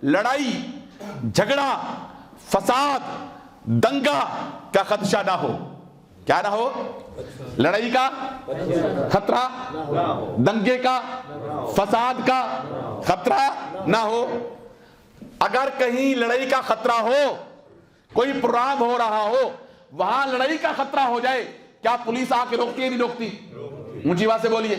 लड़ाई झगड़ा फसाद दंगा का खदशा ना हो। क्या ना हो? लड़ाई का खतरा, दंगे का, फसाद का खतरा ना हो। अगर कहीं लड़ाई का खतरा हो, कोई प्रोग्राम हो रहा हो, वहां लड़ाई का खतरा हो जाए, क्या पुलिस आके रोकती है? नहीं रोकती? ऊंची बात से बोलिए,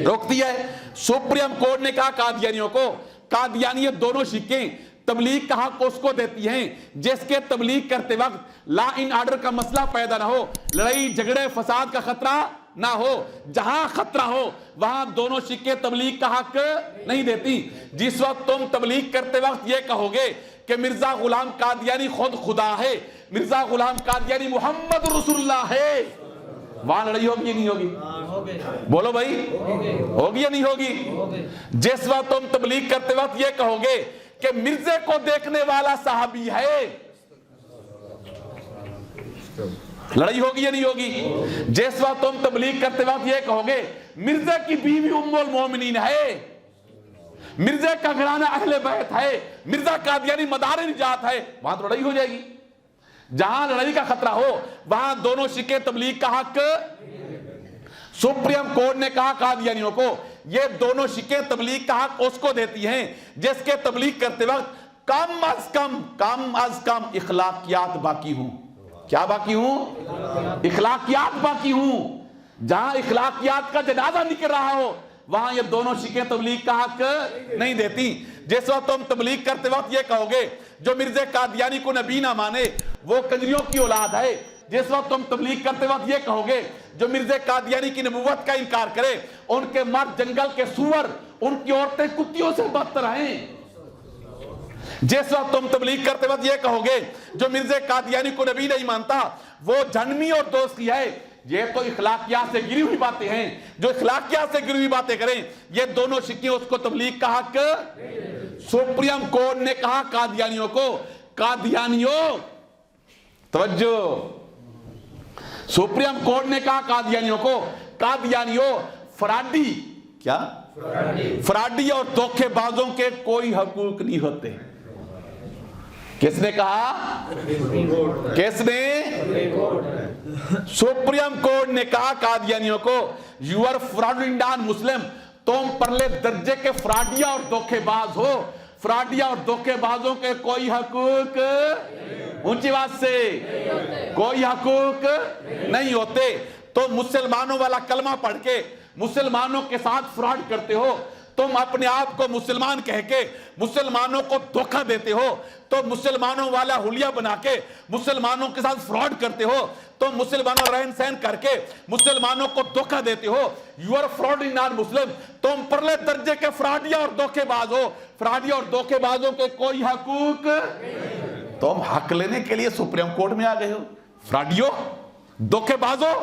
रोकती है। सुप्रीम कोर्ट ने कहा कादियानियों को, कादियानी दोनों शिक्के तबलीग का हक उसको देती हैं जिसके तबलीग करते वक्त लॉ इन ऑर्डर का मसला पैदा ना हो, लड़ाई झगड़े फसाद का खतरा ना हो। जहां खतरा हो वहां दोनों शिक्के तबलीग का हक नहीं देती। जिस वक्त तुम तबलीग करते वक्त यह कहोगे कि मिर्जा गुलाम कादियानी खुद खुदा है, मिर्जा गुलाम कादियानी मोहम्मद रसूलुल्लाह है, वहां लड़ाई होगी या नहीं होगी? बोलो भाई, होगी या नहीं होगी? जिस वक्त तुम तबलीग करते वक्त यह कहोगे कि मिर्जे को देखने वाला साहबी है, लड़ाई होगी या नहीं होगी? जिस वक्त तुम तबलीग करते वक्त यह कहोगे मिर्जे की बीवी उम्मुल मोमिनीन है, मिर्जे का घराना अहले बैत है, मिर्जा कादियानी मदार निजात है, वहां तो लड़ाई हो जाएगी। जहां लड़ाई का खतरा हो वहां दोनों शिक्के तबलीग का हक। सुप्रीम कोर्ट ने कहा कादियानियों को, ये दोनों शिक्के तबलीग का हक उसको देती हैं जिसके तबलीग करते वक्त कम अज कम इखलाकियात बाकी हूं। क्या बाकी हूं? इखलाकियात बाकी हूं। जहां इखलाकियात का जनाजा निकल रहा हो वहां ये दोनों शिक्के तबलीग का हक नहीं देती। जिस वक्त तुम तबलीग करते वक्त ये कहोगे जो मिर्जे कादियानी को नबी ना माने वो कंजरियों की औलाद है, जिस वक्त तुम तबलीग करते वक्त ये कहोगे जो मिर्जे कादियानी की नबूवत का इनकार करे उनके मर्द जंगल के सुअर, उनकी औरतें कुत्तियों से बदतर हैं, जिस वक्त तुम तबलीग करते वक्त ये कहोगे जो मिर्जे कादियानी को नबी नहीं मानता वो जन्मी और दोस्ती है, ये तो इखलाकियात से गिरी हुई बातें हैं। जो इखलाकियात से गिरी हुई बातें करें ये दोनों शिक्के उसको तबलीग का हक। सुप्रीम कोर्ट ने कहा कादियानियों को, कादियानियों तवज्जो, सुप्रीम कोर्ट ने कहा कादियानियों को, कादियानियों फराडी, क्या फराडी और धोखेबाजों के कोई हकूक नहीं होते। किसने कहा? किसने? सुप्रीम कोर्ट ने कहा कादियानियों को, यू आर फ्रॉडुलेंट मुस्लिम, तुम परले दर्जे के फ्रॉडिया और धोखेबाज हो। फ्रॉडिया और धोखेबाजों के कोई हकूक, ऊंची बात से, कोई हकूक नहीं होते। तो मुसलमानों वाला कलमा पढ़ के मुसलमानों के साथ फ्रॉड करते हो, तुम अपने आप को मुसलमान कह के मुसलमानों को धोखा देते हो, तो मुसलमानों वाला हुलिया बना के मुसलमानों के साथ फ्रॉड करते हो, तो मुसलमानों रहन सहन करके मुसलमानों को धोखा देते हो। You are fraud in non Muslim, तुम परले दर्जे के फ्रॉडिया और धोखेबाज हो। फ्रॉडिया और धोखेबाजों के कोई हकूक, तुम हक लेने के लिए सुप्रीम कोर्ट में आ गए हो। फ्रॉडियो, धोखेबाजो,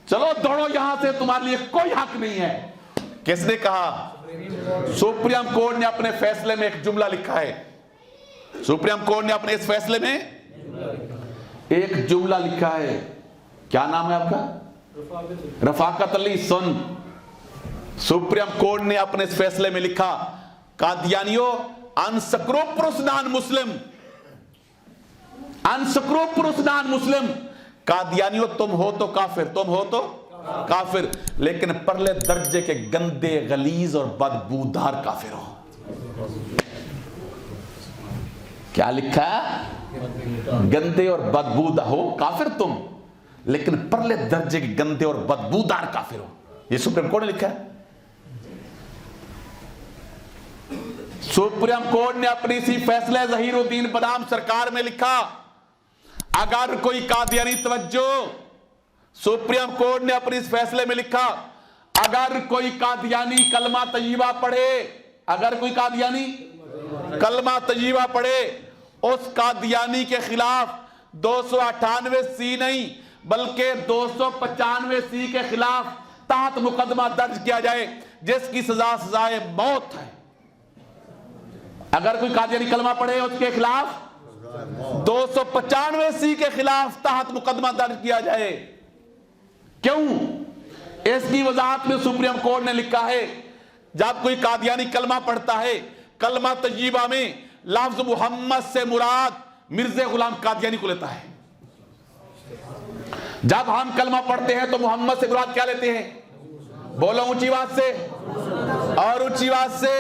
चलो दौड़ो यहां से, तुम्हारे लिए कोई हक नहीं है। किसने कहा? सुप्रीम कोर्ट ने अपने फैसले में एक जुमला लिखा है। सुप्रीम कोर्ट ने अपने इस फैसले में एक जुमला लिखा है। क्या नाम है आपका? रफाकत अली सुन। सुप्रीम कोर्ट ने अपने इस फैसले में लिखा, कादियानियों अनस्क्रूपुलस नॉन मुस्लिम, अनस्क्रूपुलस नॉन मुस्लिम, कादियानियों तुम हो तो काफिर, तुम हो तो काफिर, लेकिन परले दर्जे के गंदे गलीज और बदबूदार काफिर हो। क्या लिखा? गंदे और बदबूदार हो काफिर तुम, लेकिन परले दर्जे के गंदे और बदबूदार काफिर हो। ये सुप्रीम कोर्ट ने लिखा है। सुप्रीम कोर्ट ने अपनी इसी फैसले जहीरुद्दीन बदाम सरकार में लिखा, अगर कोई कादियानी, तवज्जो, सुप्रीम कोर्ट ने अपने इस फैसले में लिखा, अगर कोई कादियानी कलमा तय्यबा पढ़े, अगर कोई कादियानी कलमा तय्यबा पढ़े, उस कादियानी के खिलाफ 298 सी नहीं बल्कि 295 सी के खिलाफ तहत मुकदमा दर्ज किया जाए, जिसकी सजाए मौत है। अगर कोई कादियानी कलमा पढ़े उसके खिलाफ 295 सी के खिलाफ तहत मुकदमा दर्ज किया जाए। क्यों? इसकी वजाहत में सुप्रीम कोर्ट ने लिखा है, जब कोई कादियानी कलमा पढ़ता है कलमा तय्यबा में लफ्ज मोहम्मद से मुराद मिर्ज़ा गुलाम कादियानी को लेता है। जब हम कलमा पढ़ते हैं तो मोहम्मद से मुराद क्या लेते हैं? बोलो ऊंची बात से और ऊंची बात से,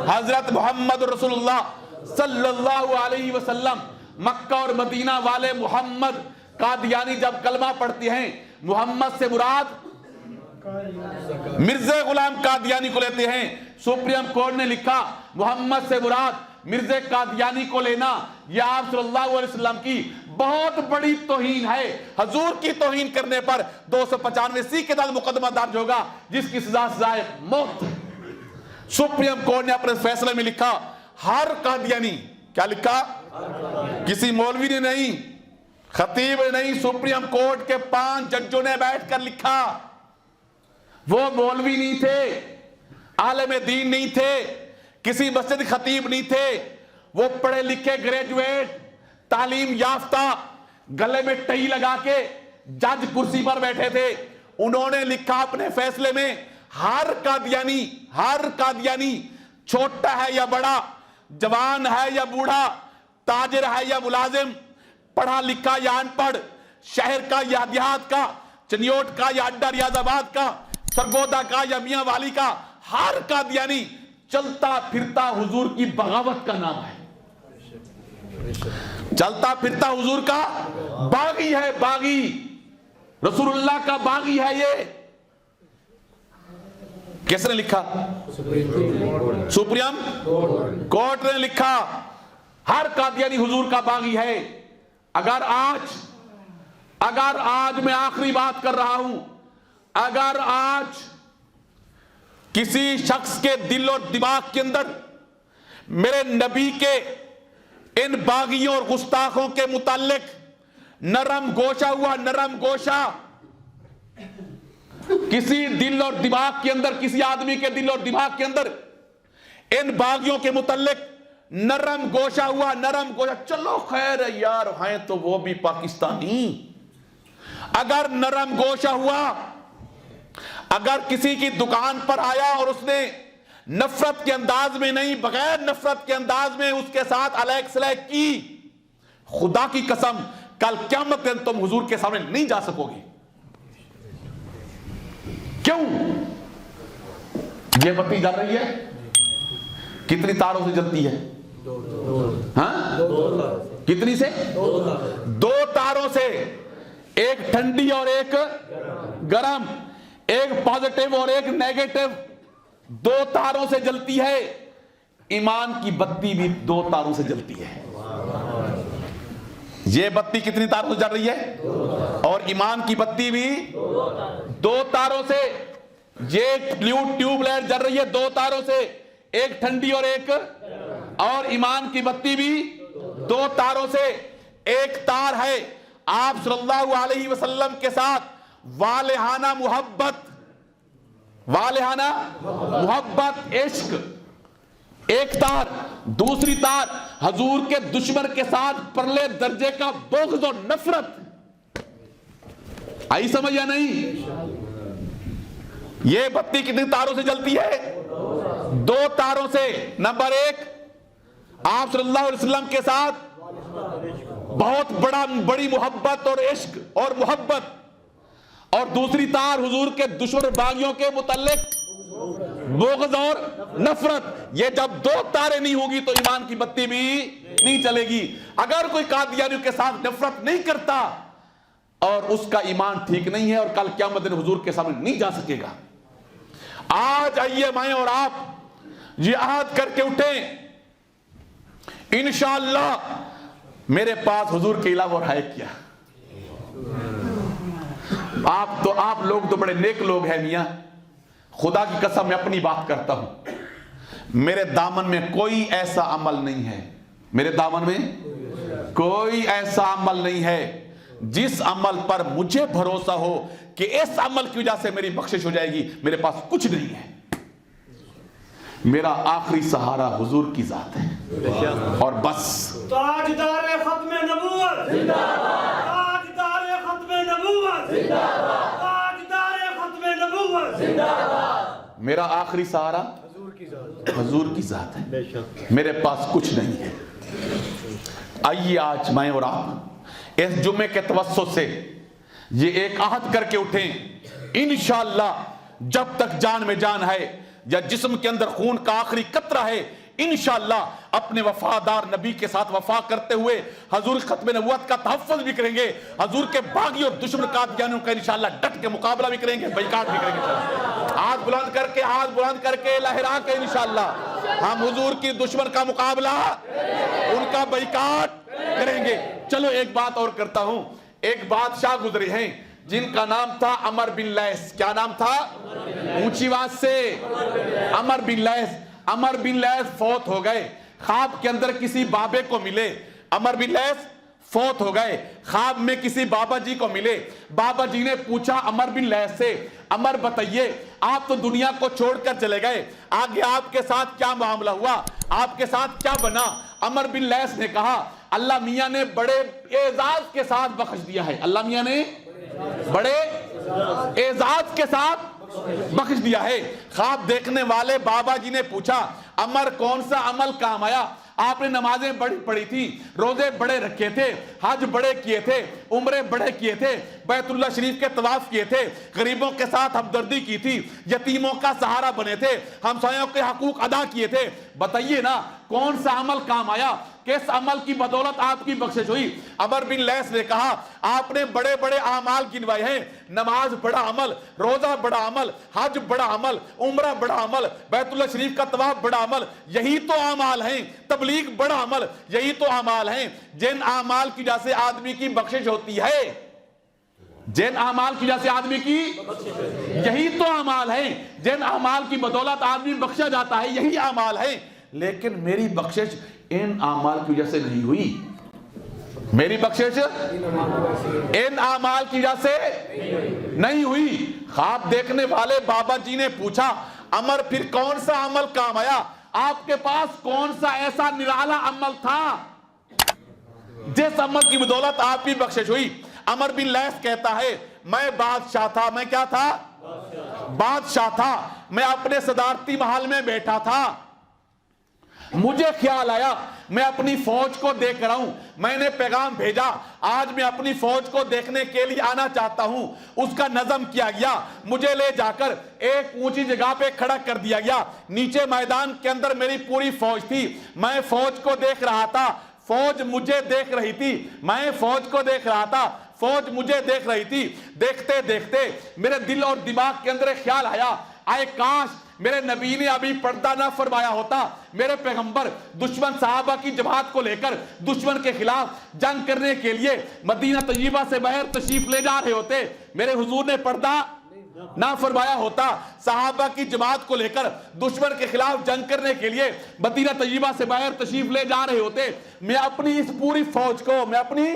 हजरत मोहम्मद रसूलुल्लाह सल्लल्लाहु अलैहि वसल्लम। मक्का और मदीना वाले मोहम्मद कादियानी जब कलमा पढ़ते हैं, मोहम्मद से मुराद मिर्ज़ा गुलाम कादियानी को लेते हैं। सुप्रीम कोर्ट ने लिखा मोहम्मद से मुराद मिर्ज़ा कादियानी को लेना यह आप सल्लल्लाहु अलैहि वसल्लम की बहुत बड़ी तौहीन है। हजूर की तौहीन करने पर 295 के तहत मुकदमा दर्ज होगा, जिसकी सजा सजाए मौत। सुप्रीम कोर्ट ने अपने फैसले में लिखा हर कादियानी, क्या लिखा? किसी मौलवी ने नहीं, खतीब ने नहीं, सुप्रीम कोर्ट के 5 जजों ने बैठकर लिखा। वो मौलवी नहीं थे, आलिम दीन नहीं थे, किसी मस्जिद खतीब नहीं थे, वो पढ़े लिखे ग्रेजुएट तालीम याफ्ता गले में टई लगा के जज कुर्सी पर बैठे थे। उन्होंने लिखा अपने फैसले में हर कादियानी छोटा है या बड़ा, जवान है या बूढ़ा, ताजिर है या मुलाजिम, पढ़ा लिखा या अनपढ़, शहर का या देहात का, चनियोट का या अड्डा रियाजाबाद का, सरगोदा का या मियां वाली का, हर कादियानी चलता फिरता हुजूर की बगावत का नाम है। चलता फिरता हुजूर का बागी है, बागी रसूलुल्लाह का बागी है। ये किसने लिखा? सुप्रीम कोर्ट ने लिखा हर कादियानी हुजूर का बागी है। अगर आज मैं आखिरी बात कर रहा हूं, अगर आज किसी शख्स के दिल और दिमाग के अंदर मेरे नबी के इन बागियों और गुस्ताखों के मुताल्लिक नरम गोशा किसी दिल और दिमाग के अंदर, किसी आदमी के दिल और दिमाग के अंदर इन बागियों के मुताल्लिक नरम गोशा, चलो खैर है यार, हैं तो वो भी पाकिस्तानी। अगर नरम गोशा हुआ, अगर किसी की दुकान पर आया और उसने नफरत के अंदाज में नहीं, बगैर नफरत के अंदाज में उसके साथ अलैक सलैक की, खुदा की कसम कल क़यामत के दिन तुम हुजूर के सामने नहीं जा सकोगे। क्यों? ये बत्ती जल रही है, कितनी तारों से जलती है? हाँ, कितनी से? 2 तारों से, एक ठंडी और एक गरम, एक पॉजिटिव और एक नेगेटिव, 2 तारों से जलती है। ईमान की बत्ती भी 2 तारों से जलती है। ये बत्ती कितनी तारों से जल रही है? और ईमान की बत्ती भी 2 तारों से। ये ट्यूबलाइट जल रही है 2 तारों से, एक ठंडी और एक, और ईमान की बत्ती भी 2 तारों से। एक तार है आप सल्लल्लाहु अलैहि वसल्लम के साथ वालेहाना मोहब्बत इश्क, एक तार। दूसरी तार हजूर के दुश्मन के साथ परले दर्जे का बुग़्ज़ और नफरत। आई समझ या नहीं? ये बत्ती कितनी तारों से जलती है? 2 तारों से। नंबर 1, आप सल्लल्लाहु अलैहि वसल्लम के साथ बहुत बड़ी मोहब्बत और इश्क और मोहब्बत, और दूसरी तार हुजूर के दुश्मन बागियों के मुताल्लिक बुग़्ज़ और नफरत। ये जब 2 तारें नहीं होगी तो ईमान की बत्ती भी नहीं चलेगी। अगर कोई कादियानियों के साथ नफरत नहीं करता और उसका ईमान ठीक नहीं है, और कल क़यामत दिन हुजूर के सामने नहीं जा सकेगा। आज आइए मैं और आप ये अहद करके उठें, इंशाअल्लाह मेरे पास हुजूर के अलावा और है क्या? आप लोग तो बड़े नेक लोग हैं मियां, खुदा की कसम मैं अपनी बात करता हूं, मेरे दामन में कोई ऐसा अमल नहीं है, मेरे दामन में कोई ऐसा अमल नहीं है जिस अमल पर मुझे भरोसा हो कि इस अमल की वजह से मेरी बख्शिश हो जाएगी। मेरे पास कुछ नहीं है। मेरा आखिरी सहारा हुजूर की जात है और बस। ताजदार खत्मे नबूवत जिंदाबाद, ताजदार खत्मे नबूवत जिंदाबाद, ताजदार खत्मे नबूवत जिंदाबाद। मेरा आखिरी सहारा हुजूर की जात। हुजूर की जात है, मेरे पास कुछ नहीं है। आइए आज मैं और आप इस जुम्मे के तवस्सुत से ये एक आहद करके उठें, इंशाअल्लाह जब तक जान में जान है या जिस्म के अंदर खून का आखिरी कतरा है, इंशाअल्लाह अपने वफादार नबी के साथ वफा करते हुए हजूर खत्म नबुव्वत का तहफ़्फ़ुज़ भी करेंगे, हजूर के बागी और दुश्मन कादियानियों का इंशाअल्लाह डट के मुकाबला भी करेंगे, बैकाट भी करेंगे। हाथ बुलंद करके लहरा के इंशाअल्लाह हम हुजूर की दुश्मन का मुकाबला, उनका बैकाट करेंगे। चलो एक बात और करता हूं। एक बादशाह गुजरे हैं जिनका नाम था अमर बिन लैस। क्या नाम था? ऊंची आवाज से, अमर बिन लैस। अमर बिन लैस फौत हो गए, ख्वाब के अंदर किसी बाबे को मिले। अमर बिन लैस फौत हो गए, ख्वाब में किसी बाबा जी को मिले। बाबा जी ने पूछा अमर बिन लैस से, अमर बताइए आप तो दुनिया को छोड़कर चले गए, आगे आपके साथ क्या मामला हुआ, आपके साथ क्या बना? अमर बिन लैस ने कहा अल्लाह मियां ने बड़े एजाज के साथ बख्श दिया है। अल्लाह मियां ने बड़े एजाज के साथ बख्श दिया है। ख्वाब देखने वाले बाबा जी ने पूछा अमर कौन सा अमल काम आया? आपने नमाजें बड़ी पढ़ी थी, रोजे बड़े रखे थे, हज बड़े किए थे, उम्रे बड़े किए थे, बैतुल्लाह शरीफ के तवाफ किए थे, गरीबों के साथ हमदर्दी की थी, यतीमों का सहारा बने थे, हमसायों के हकूक अदा किए थे। बताइए ना कौन सा अमल काम आया, किस अमल की बदौलत आपकी बख्शिश हुई? अमर बिन लैस ने कहा आपने बड़े बड़े आमाल गिनवाए हैं, नमाज बड़ा अमल, रोजा बड़ा अमल, हज बड़ा अमल, उम्रा बड़ा अमल, बैतुल्लाह शरीफ का तवाफ बड़ा अमल, यही तो आमाल हैं। तबलीग बड़ा अमल, यही तो आमाल हैं जिन आमाल की वजह से आदमी की बख्शिश होती है। जिन आमाल की वजह से आदमी की, यही तो आमाल हैं जिन आमाल की बदौलत आदमी बख्शा जाता है, यही आमाल है। लेकिन मेरी बख्शिश इन आमाल की वजह से नहीं हुई, मेरी बख्शिश इन आमाल की वजह से नहीं हुई। ख्वाब देखने वाले बाबा जी ने पूछा अमर फिर कौन सा अमल काम आया? आपके पास कौन सा ऐसा निराला अमल था जिस अमल की बदौलत आपकी बख्शिश हुई? अमर बिन लैस कहता है मैं बादशाह था। मैं क्या था? बादशाह था। मैं अपने सदारती महल में बैठा था, मुझे ख्याल आया मैं अपनी फौज को देख रहा हूं, मैंने पैगाम भेजा आज मैं अपनी फौज को देखने के लिए आना चाहता हूं। उसका नज़म किया गया, मुझे ले जाकर एक ऊंची जगह पे खड़ा कर दिया गया। नीचे मैदान के अंदर मेरी पूरी फौज थी, मैं फौज को देख रहा था, फौज मुझे देख रही थी, मैं फौज को देख रहा था, फौज मुझे देख रही थी। देखते देखते मेरे दिल और दिमाग के अंदर एक ख्याल आया, आए काश मेरे नबी ने अभी पर्दा ना फरमाया होता, मेरे पैगंबर दुश्मन साहबा की जमात को लेकर दुश्मन के खिलाफ जंग करने के लिए मदीना तय्यबा से बाहर तशरीफ ले जा रहे होते, मेरे हुजूर ने पर्दा ना फरमाया होता, सहाबा की जमात को लेकर दुश्मन के खिलाफ जंग करने के लिए मदीना तय्यबा से बाहर तशरीफ ले जा रहे होते, मैं अपनी इस पूरी फौज को, मैं अपनी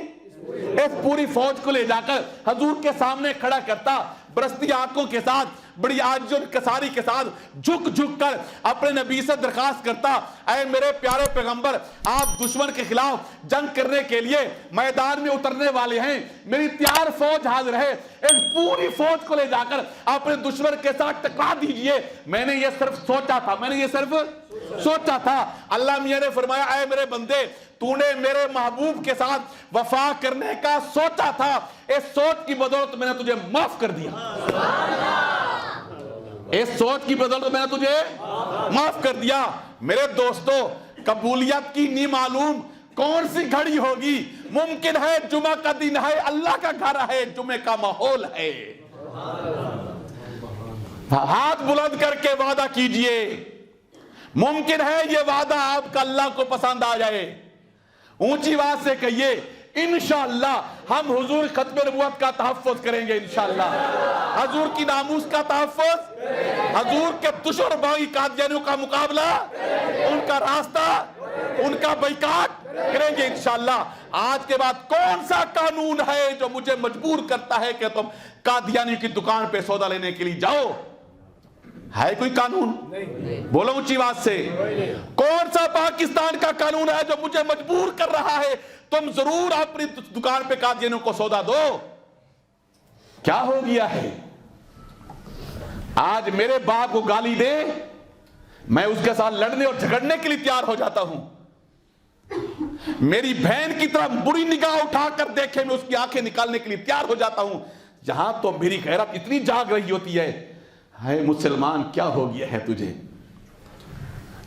इस पूरी फौज को ले जाकर हजूर के सामने खड़ा करता, बरसती आंखों के साथ, बड़ी आजिज़ और कसारी के साथ झुक झुक कर अपने नबी से दरखास्त करता, ऐ मेरे प्यारे पैगंबर आप दुश्मन के खिलाफ जंग करने के लिए मैदान में उतरने वाले हैं, मेरी तैयार फौज हाजिर है, इस पूरी फौज को ले जाकर अपने दुश्मन के साथ टकरा दीजिए। मैंने ये सिर्फ सोचा था, मैंने ये सिर्फ सोचा था। अल्लाह मियां ने फरमाया ऐ मेरे बंदे तूने मेरे महबूब के साथ वफा करने का सोचा था, इस सोच की बदौलत मैंने तुझे माफ कर दिया, इस सोच की बदौलत मैंने तुझे माफ कर दिया। मेरे दोस्तों कबूलियत की नहीं मालूम कौन सी घड़ी होगी, मुमकिन है जुमा का दिन है, अल्लाह का घर है, जुमे का माहौल है। हाथ बुलंद करके वादा कीजिए, मुमकिन है ये वादा आपका अल्लाह को पसंद आ जाए। ऊंची आवाज से कहिए इंशाअल्लाह हम हुजूर खत्म नबुव्वत का तहफ़्फ़ुज़ करेंगे, इंशाअल्लाह हुजूर की नामूस का तहफ़्फ़ुज़, हुजूर के दुश्मन बागी कादियानियों का मुकाबला, उनका रास्ता, उनका बैकाट करेंगे इंशाअल्लाह। आज के बाद कौन सा कानून है जो मुझे मजबूर करता है कि तुम कादियानी की दुकान पे सौदा लेने के लिए जाओ? है कोई कानून? बोलो ऊंची आवाज से, कौन सा पाकिस्तान का कानून है जो मुझे मजबूर कर रहा है तुम जरूर अपनी दुकान पे कादियानियों को सौदा दो? क्या हो गया है? आज मेरे बाप को गाली दे, मैं उसके साथ लड़ने और झगड़ने के लिए तैयार हो जाता हूं। मेरी बहन की तरफ बुरी निगाह उठाकर देखे, मैं उसकी आंखें निकालने के लिए तैयार हो जाता हूं। जहां तो मेरी गैरत इतनी जाग रही होती है मुसलमान क्या हो गया है तुझे।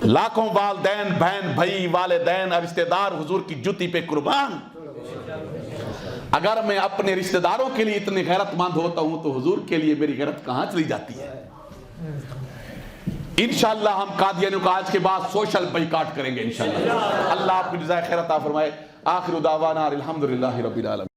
लाखों वालदैन, बहन, भाई, वालिदैन और रिश्तेदार हुजूर की जुती पे कुर्बान। अगर मैं अपने रिश्तेदारों के लिए इतनी गैरतमंद होता हूं तो हुजूर के लिए मेरी गैरत कहां चली जाती है। इंशाअल्लाह हम कादियानियों का आज के बाद सोशल बाइकाट करेंगे इंशाअल्लाह। अल्लाह आपको जज़ाए खैर अता फरमाए। आखिर दावाना अल्हम्दुलिल्लाहि रब्बिल आलमीन।